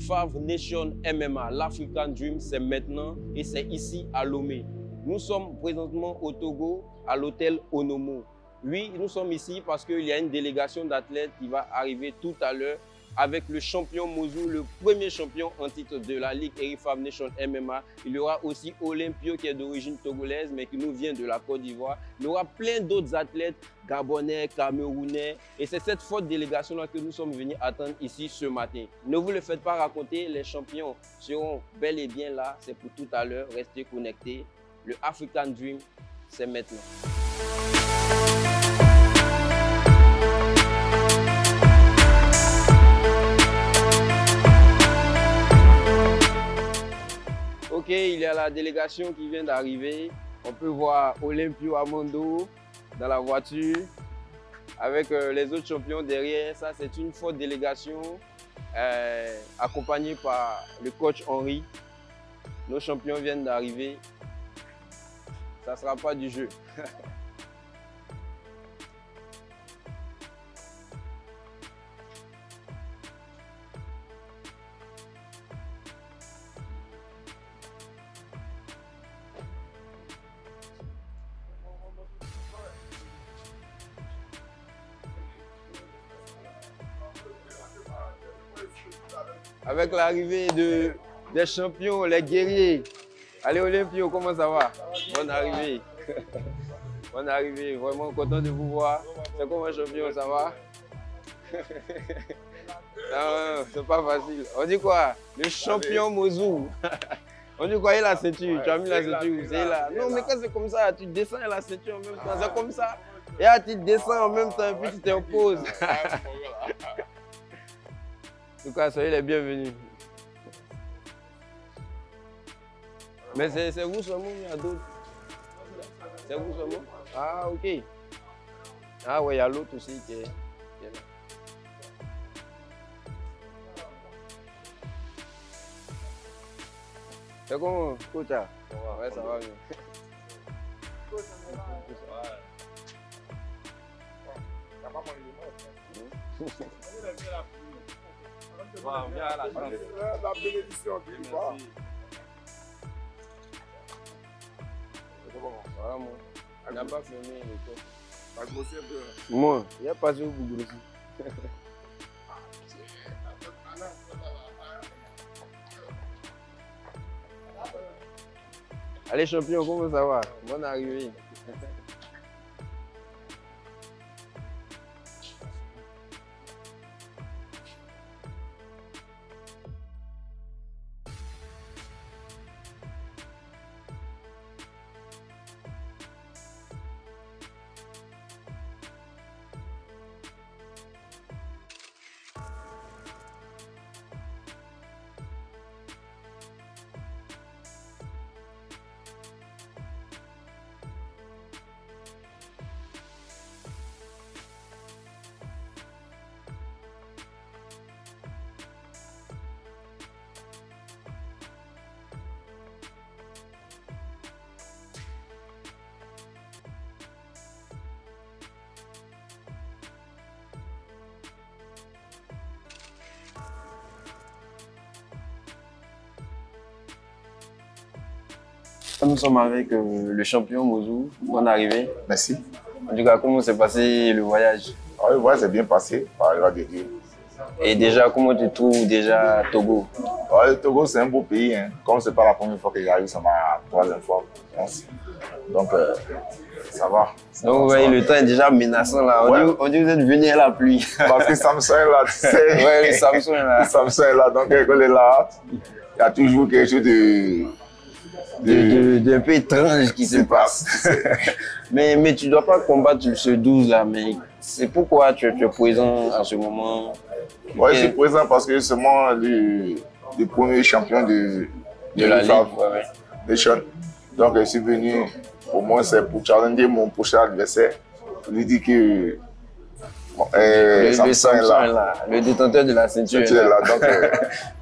Fav Nation MMA, l'African Dream, c'est maintenant et c'est ici à Lomé. Nous sommes présentement au Togo, à l'hôtel Onomo. Oui, nous sommes ici parce qu'il y a une délégation d'athlètes qui va arriver tout à l'heure avec le champion Mozou, le premier champion en titre de la Ligue Erifav Nation MMA. Il y aura aussi Olympio qui est d'origine togolaise mais qui nous vient de la Côte d'Ivoire. Il y aura plein d'autres athlètes gabonais, camerounais. Et c'est cette forte délégation-là que nous sommes venus attendre ici ce matin. Ne vous le faites pas raconter, les champions seront bel et bien là. C'est pour tout à l'heure. Restez connectés. Le African Dream, c'est maintenant. Ok, il y a la délégation qui vient d'arriver. On peut voir Olympio Amondo dans la voiture avec les autres champions derrière. Ça, c'est une forte délégation accompagnée par le coach Henri. Nos champions viennent d'arriver. Ça ne sera pas du jeu. Avec l'arrivée des champions, les guerriers. Allez Olympio, comment ça va? Bonne arrivée. Bonne arrivée, vraiment content de vous voir. C'est comment champion, ça va? Non, c'est pas facile. On dit quoi? Le champion Mozou. On dit quoi? Il a la ceinture, tu as mis la ceinture, c'est là. Non, mais quand c'est comme ça, tu descends la ceinture en même temps. C'est comme ça. Et là, tu descends en même temps et puis tu t'imposes. En tout cas, soyez les bienvenus. Mais c'est vous seulement, il y a d'autres. C'est vous seulement? Ah, ok. Ah, ouais, il y a l'autre aussi qui est là. C'est comment, coach? Ouais, ça va bien. La bénédiction qui va. Voilà, moi. Il n'a pas fermé le corps. Ça grossit un peu. Moi, il n'y a pas de bougre aussi. Allez, champion, comment ça va? Bonne arrivée. Nous sommes avec le champion Mozou. Bonne arrivée. Merci. En tout cas, comment s'est passé le voyage? Ah, le voyage s'est bien passé, par la grâce de Dieu. Et déjà, comment tu trouves déjà Togo? Ah, le Togo, c'est un beau pays. Hein. Comme ce n'est pas la première fois que j'arrive, c'est ma troisième fois, je pense. Donc, ça va. Donc, vous voyez, le temps est déjà menaçant là. On dit que vous êtes venu à la pluie. Parce que Samson est là, tu sais. Ouais, le Samson est là. Samson est là, donc quand il est là, il y a toujours quelque chose d'un peu étrange qui se passe. mais tu ne dois pas combattre ce 12 là, mais c'est pourquoi tu es présent en ce moment. Oui, je suis présent parce que c'est moi le premier champion de la Ligue Nation. Donc je suis venu, au moins c'est pour challenger mon prochain adversaire. Je lui dis que Samson est là. Le détenteur de la ceinture est là.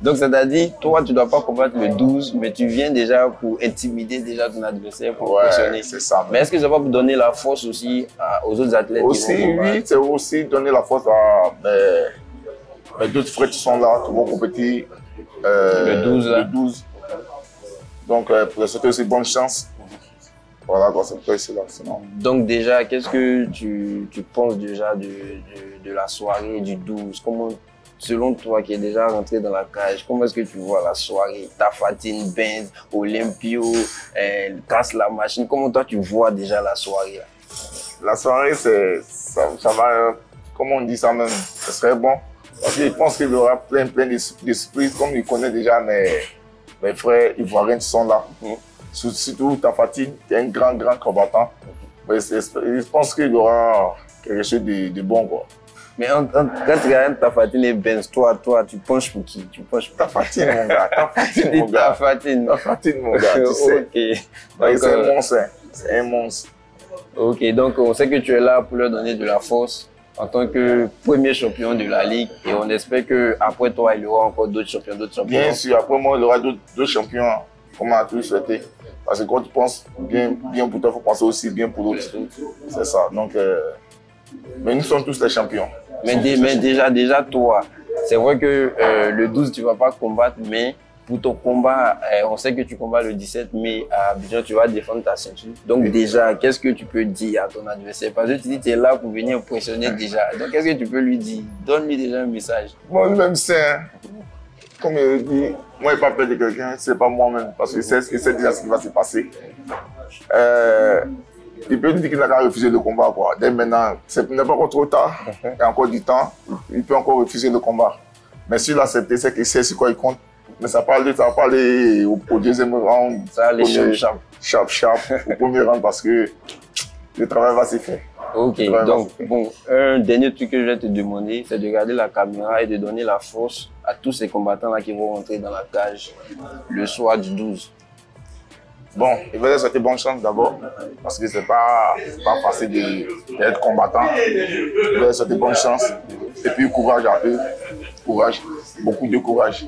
Donc c'est-à-dire, toi tu ne dois pas combattre le 12, mais tu viens déjà pour intimider déjà ton adversaire, pour pressionner. C'est ça. Mais est-ce que ça va vous donner la force aussi aux autres athlètes? Aussi, oui, c'est aussi donner la force à mes d'autres frères qui sont là, qui vont compétir. Le 12 là. Le 12. Donc, pour leur souhaiter aussi bonne chance. Voilà, quoi, c'est pour cela. Donc déjà, qu'est-ce que tu penses déjà de la soirée du 12? Comment, selon toi qui es déjà rentré dans la cage, comment est-ce que tu vois la soirée? Tafatine, Benz, Olympio, casse la machine. Comment toi tu vois déjà la soirée là? La soirée, ça va, comme on dit ça même, ce serait bon. Parce que je pense qu'il y aura plein d'esprits, comme il connaît déjà mes frères ivoiriens qui sont là. Surtout Tafatine, qui est un grand combattant. Mais je pense qu'il y aura quelque chose de bon, quoi. Mais quand tu regardes Tafatine et Benz, toi, tu penches pour qui? Tu penches pour Tafatine, mon gars. Tafatine, mon gars. Tafatine, mon gars, tu sais. Ok. C'est un monstre, hein. C'est un monstre. Ok, donc on sait que tu es là pour leur donner de la force en tant que premier champion de la Ligue et on espère qu'après toi, il y aura encore d'autres champions. Bien sûr, après moi, il y aura d'autres champions, comme on a tous souhaité. Parce que quand tu penses bien pour toi, il faut penser aussi bien pour l'autre. C'est ça. Donc, mais nous sommes tous les champions. Mais déjà toi, c'est vrai que le 12, tu ne vas pas combattre, mais pour ton combat, on sait que tu combats le 17 mai à Abidjan, tu vas défendre ta ceinture. Donc déjà, qu'est-ce que tu peux dire à ton adversaire? Parce que tu dis que tu es là pour venir impressionner déjà. Donc qu'est-ce que tu peux lui dire? Donne-lui déjà un message. Moi-même, c'est... Comme je dis, moi, je n'ai pas peur de quelqu'un, ce n'est pas moi-même, parce qu'il sait déjà ce qui va se passer. Il peut dire qu'il n'a qu'à refuser le combat, quoi. Dès maintenant, ce n'est pas encore trop tard, il y a encore du temps, il peut encore refuser le combat. Mais s'il accepte, c'est qu'il sait sur quoi il compte. Mais ça va aller au deuxième round. Ça va aller sharp, au premier round, parce que le travail va se faire. Ok, donc bon, un dernier truc que je vais te demander, c'est de regarder la caméra et de donner la force à tous ces combattants-là qui vont rentrer dans la cage le soir du 12. Bon, je vais leur souhaiter bonne chance d'abord, parce que c'est pas facile d'être combattant. Je vais leur souhaiter bonne chance, et puis courage à eux, courage, beaucoup de courage.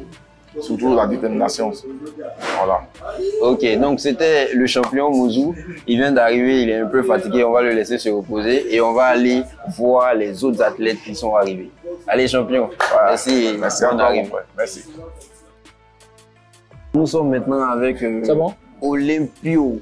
Surtout la détermination. Voilà. Ok, donc c'était le champion Mouzou. Il vient d'arriver, il est un peu fatigué, on va le laisser se reposer et on va aller voir les autres athlètes qui sont arrivés. Allez champion, voilà. Merci. Merci à toi, mon frère. Merci. Nous sommes maintenant avec Olympio.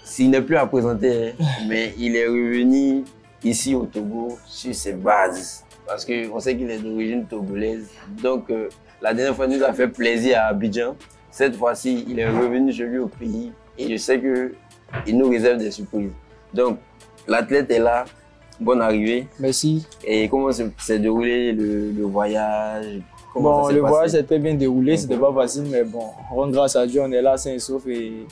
S'il n'est plus à présenter, mais il est revenu ici au Togo sur ses bases. Parce qu'on sait qu'il est d'origine togolaise. Donc, la dernière fois, il nous a fait plaisir à Abidjan. Cette fois-ci, il est revenu chez lui au pays. Et je sais qu'il nous réserve des surprises. Donc, l'athlète est là. Bonne arrivée. Merci. Et comment s'est déroulé le voyage? Bon, le voyage s'est très bien déroulé. C'était pas facile, mais bon, grâce à Dieu, on est là sain et sauf et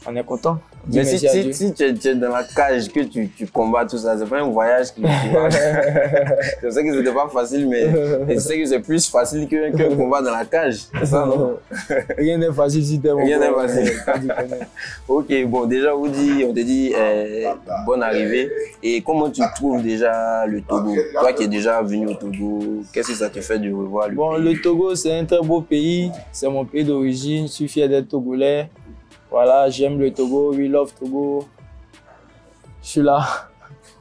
on est content. Mais si tu es dans la cage, que tu combats tout ça, c'est pas un voyage qui je sais que c'était pas facile, mais je sais que c'est plus facile qu'un combat dans la cage. C'est ça, non? Rien n'est facile si t'es bon. Rien n'est facile. Ok, bon, déjà, on te dit bonne arrivée. Et comment tu trouves déjà le Togo? Toi qui es déjà venu au Togo, qu'est-ce que ça te fait de revoir le pays? Le Togo, c'est un très beau pays. C'est mon pays d'origine. Je suis fier d'être togolais. Voilà, j'aime le Togo, we love Togo. Je suis là.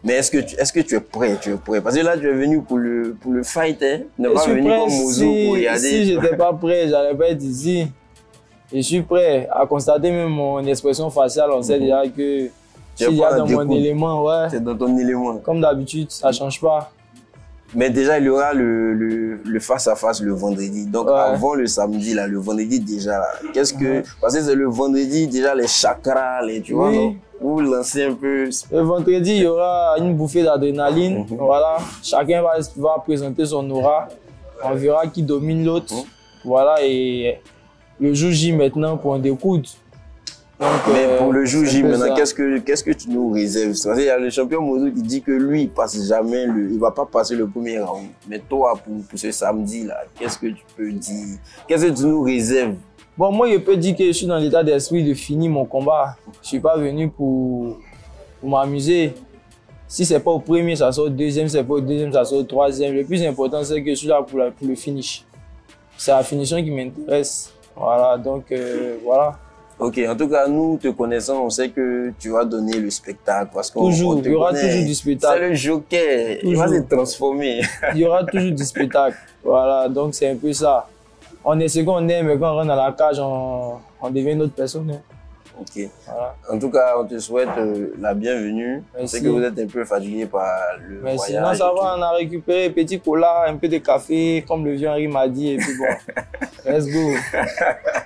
Mais est-ce que tu es prêt? Parce que là, tu es venu pour le fight, hein? Ne pas venir comme Mouzou pour regarder. Si je n'étais pas prêt, j'allais pas être ici. Je suis prêt à constater même mon expression faciale. On sait déjà que je suis dans mon élément. Ouais. C'est dans ton élément. Comme d'habitude, ça ne change pas. Mais déjà, il y aura le face-à-face le vendredi. Donc, avant le samedi, là, le vendredi déjà, là, parce que c'est le vendredi, déjà, les chakras, tu vois, non? Vous lancez un peu. Le vendredi, il y aura une bouffée d'adrénaline. Voilà. Chacun va présenter son aura. On verra qui domine l'autre. Voilà. Et le jour J maintenant, pour un découdre. Mais pour le jour J, maintenant, qu'est-ce que tu nous réserves? Parce qu'il y a le champion Mouzou qui dit que lui, il passe jamais il va pas passer le premier round. Mais toi, pour ce samedi-là, qu'est-ce que tu peux dire? Qu'est-ce que tu nous réserves? Bon, moi, je peux dire que je suis dans l'état d'esprit de finir mon combat. Je suis pas venu pour m'amuser. Si c'est pas au premier, ça sort au deuxième, c'est pas au deuxième, ça sort au troisième. Le plus important, c'est que je suis là pour le finish. C'est la finition qui m'intéresse. Voilà, donc voilà. Ok, en tout cas, nous te connaissons, on sait que tu vas donner le spectacle. Parce qu'on Toujours, il y aura connaît. toujours du spectacle. C'est le joker, il va se transformer. Il y aura toujours du spectacle. Voilà, donc c'est un peu ça. On est ce qu'on aime, mais quand on rentre dans la cage, on devient une autre personne. Hein. Ok. Voilà. En tout cas, on te souhaite la bienvenue. Merci. Je sais que vous êtes un peu fatigué par le Merci. voyage. Non, ça va, on a récupéré petit cola, un peu de café, comme le vieux Henri m'a dit, et puis bon, let's go.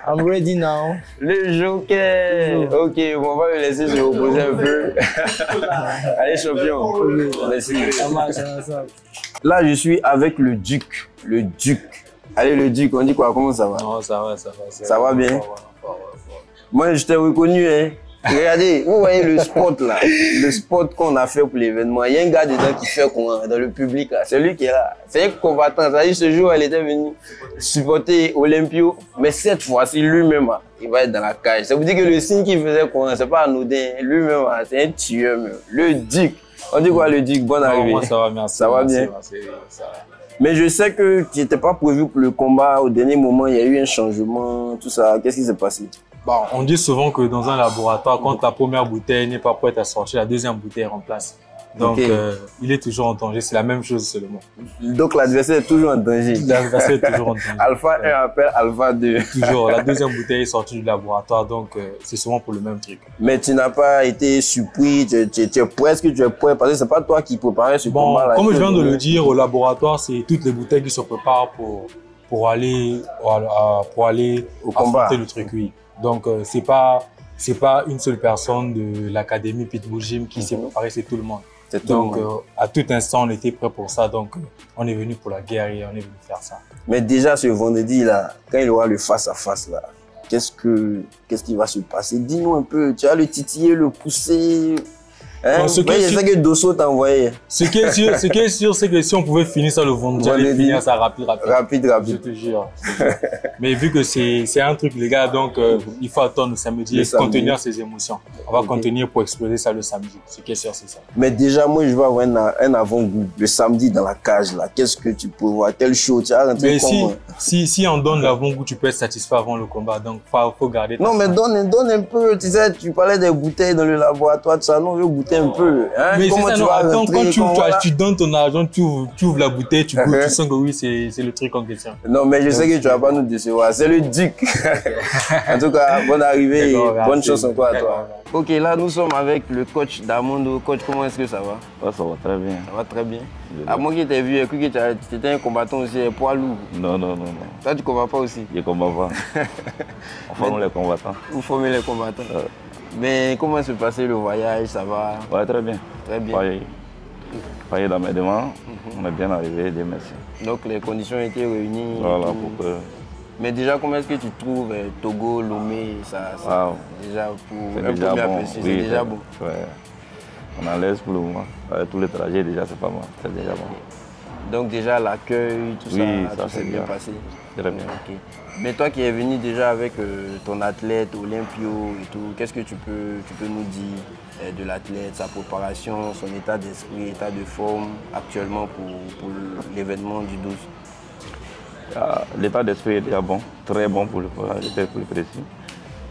I'm ready now. Le joker. Ok, bon, on va le laisser se reposer un peu. Allez, champion. Merci. Ça marche, ça marche. Là, je suis avec le Duc. Le Duc. Allez, le Duc, on dit quoi? Comment ça va? Non, ça va, ça va. Ça va bien? Moi, je t'ai reconnu, hein. Regardez, vous voyez le spot là, le spot qu'on a fait pour l'événement. Il y a un gars dedans qui fait comment dans le public là. C'est lui qui est là. C'est un combattant. Ça dit, ce jour, il était venu supporter Olympio, mais cette fois-ci, lui-même, il va être dans la cage. Ça vous dit que le signe qu'il faisait comment, c'est pas anodin. Lui-même, c'est un tueur, même. Le Duc. On dit quoi, le Duc? Bonne arrivée. Moi, ça va, merci. Ça va bien. Merci, ça va. Mais je sais que tu n'étais pas prévu pour le combat. Au dernier moment, il y a eu un changement, tout ça. Qu'est-ce qui s'est passé? Bon, on dit souvent que dans un laboratoire, quand ta première bouteille n'est pas prête à sortir, la deuxième bouteille remplace. Donc, Okay. Il est toujours en danger. C'est la même chose seulement. Donc, l'adversaire est toujours en danger. L'adversaire est toujours en danger. Alpha 1 appelle Alpha 2. Toujours. La deuxième bouteille est sortie du laboratoire, donc c'est souvent pour le même truc. Mais tu n'as pas été surpris, tu es prêt, est-ce que tu es prêt? Parce que c'est pas toi qui préparais ce Bon, combat-là. comme je viens de le dire, au laboratoire, c'est toutes les bouteilles qui se préparent pour aller Au combat. affronter le truc, oui. Donc, c'est pas une seule personne de l'académie Pitbull Gym qui s'est préparée, c'est tout le monde. C'est tout le Donc, monde. à tout instant, on était prêt pour ça. Donc, on est venu pour la guerre et on est venu faire ça. Mais déjà, ce vendredi-là, quand il aura le face-à-face, là, qu'est-ce qui va se passer? Dis-nous un peu, tu vas le titiller, le pousser. Hein? Bon, ce qui est Je sûr- sais que Dosso t'a envoyé. Ce qui est sûr, c'est que si on pouvait finir ça le vendredi, j'allais Vendredi. finir ça rapide. Rapide, Je rapide. te jure. Mais vu que c'est un truc légal, donc il faut attendre le samedi Le et samedi. contenir ses émotions. On va Ok. contenir pour exploser ça le samedi. Ce qui est sûr, c'est ça. Mais déjà, moi, je vais avoir un avant-goût. Le samedi dans la cage, là, qu'est-ce que tu peux voir? Quel show? Tu vas rentrer Mais comment? si on donne l'avant-goût, tu peux être satisfait avant le combat. Donc, faut garder ta Non, mais faim. donne un peu. Tu sais, tu parlais des bouteilles dans le laboratoire, tout ça. Non, on veut goûter un peu. Hein? Mais c'est Comment ça, tu non, vas attends, rentrer, quand voilà. tu donnes ton argent, tu ouvres la bouteille, tu goûtes, tu sens que oui, c'est le truc en question. Non, mais je sais que tu vas pas nous décevoir. C'est le Duc. En tout cas, bonne arrivée et D'accord, merci. bonne chance encore à toi. D'accord. Ok, là, nous sommes avec le coach d'Amondo. Coach, comment est-ce que ça va? Ouais, ça va très bien. Ça va très bien. À moi qui t'ai vu, j'ai cru que tu étais un combattant aussi, un poids lourd. Non, non, non, non. Toi, tu combats pas aussi. Je combat pas. On forme les combattants. Vous formez les combattants. Mais comment se passait le voyage? Ça va? Ouais, très bien. Très bien. Pareil dans mes demandes. On est bien arrivé, Dieu merci. Donc, les conditions étaient réunies. et Voilà, tout. pour que. Mais déjà, comment est-ce que tu trouves Togo, Lomé, ça Wow. déjà pour C'est un déjà premier bon. aperçu, Oui, c'est déjà bon. Ouais. On est à l'aise pour le moment. Tous les trajets, déjà, c'est pas mal. C'est déjà bon. Donc déjà l'accueil, tout Oui, ça, ça, tout c'est s'est bien bien. passé. Très bien. Ok. Mais toi qui es venu déjà avec ton athlète Olympio et tout, qu'est-ce que tu peux nous dire de l'athlète, sa préparation, son état d'esprit, état de forme actuellement pour l'événement du 12? L'état d'esprit est déjà bon, très bon pour le précis.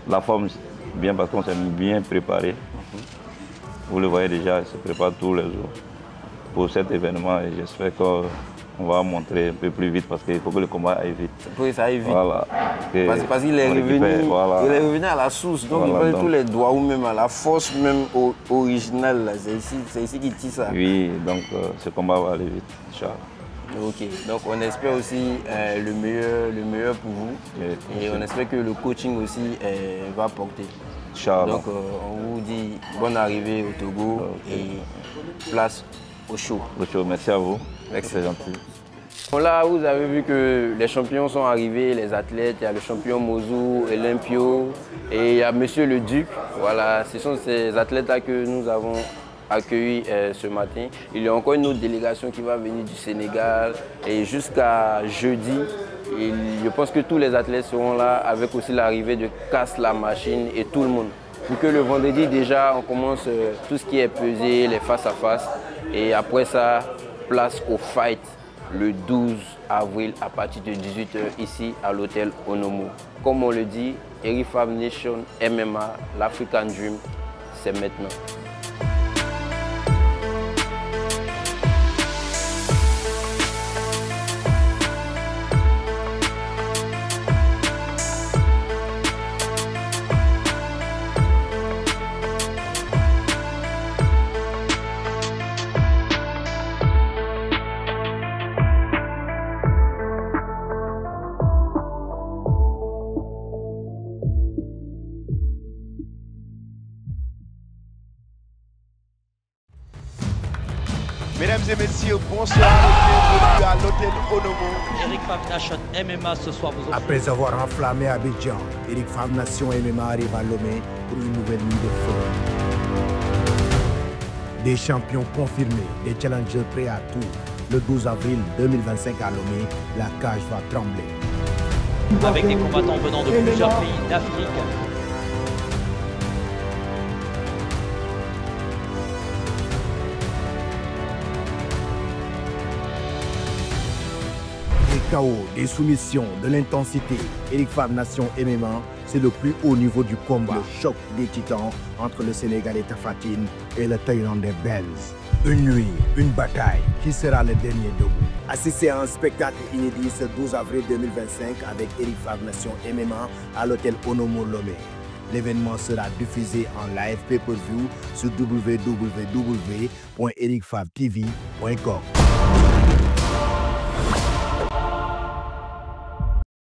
La forme, bien parce qu'on s'est bien préparé. Vous le voyez déjà, il se prépare tous les jours pour cet événement et j'espère qu'on va montrer un peu plus vite parce qu'il faut que le combat aille vite. Pour que ça aille vite. Voilà. Parce qu'il est On revenu, récupère, voilà. il est revenu à la source, donc Voilà, il veut donc. tous les doigts ou même à la force même originale. là. C'est ici qu'il tire ça. Oui, donc ce combat va aller vite, Inch'Allah. Ok, donc on espère aussi le meilleur pour vous et on espère que le coaching aussi va porter. Inch'Allah. Donc on vous dit bonne arrivée au Togo et place au show. Le show, merci à vous. C'est gentil. Bon, là, vous avez vu que les champions sont arrivés, les athlètes. Il y a le champion Mozou, Olympio et il y a Monsieur le Duc. Voilà, ce sont ces athlètes-là que nous avons accueillis ce matin. Il y a encore une autre délégation qui va venir du Sénégal et jusqu'à jeudi. Je pense que tous les athlètes seront là avec aussi l'arrivée de Casse la machine et tout le monde. Pour que le vendredi déjà on commence tout ce qui est pesé, les face-à-face et après ça, place au fight le 12 avril à partir de 18 h ici à l'hôtel Onomo. Comme on le dit, Eric Favre Nation MMA, l'African Dream, c'est maintenant. Mesdames et messieurs, bonsoir et bienvenue à l'hôtel Onomo. Eric Favre Nation MMA ce soir vous offre. Après avoir enflammé Abidjan, Eric Favre Nation MMA arrive à Lomé pour une nouvelle nuit de feu. Des champions confirmés, des challengers prêts à tout. Le 12 avril 2025 à Lomé, la cage va trembler. Avec des combattants venant de plusieurs pays d'Afrique. Des chaos, des soumissions, de l'intensité. Eric Favre Nation MMA, c'est le plus haut niveau du combat. Le choc des titans entre le Sénégalais Tapha Tine et le Thaïlandais Benz. Une nuit, une bataille. Qui sera le dernier debout? Assistez à un spectacle inédit ce 12 avril 2025 avec Eric Favre Nation MMA à l'hôtel Onomo Lomé. L'événement sera diffusé en live pay-per-view sur www.ericfavretv.com.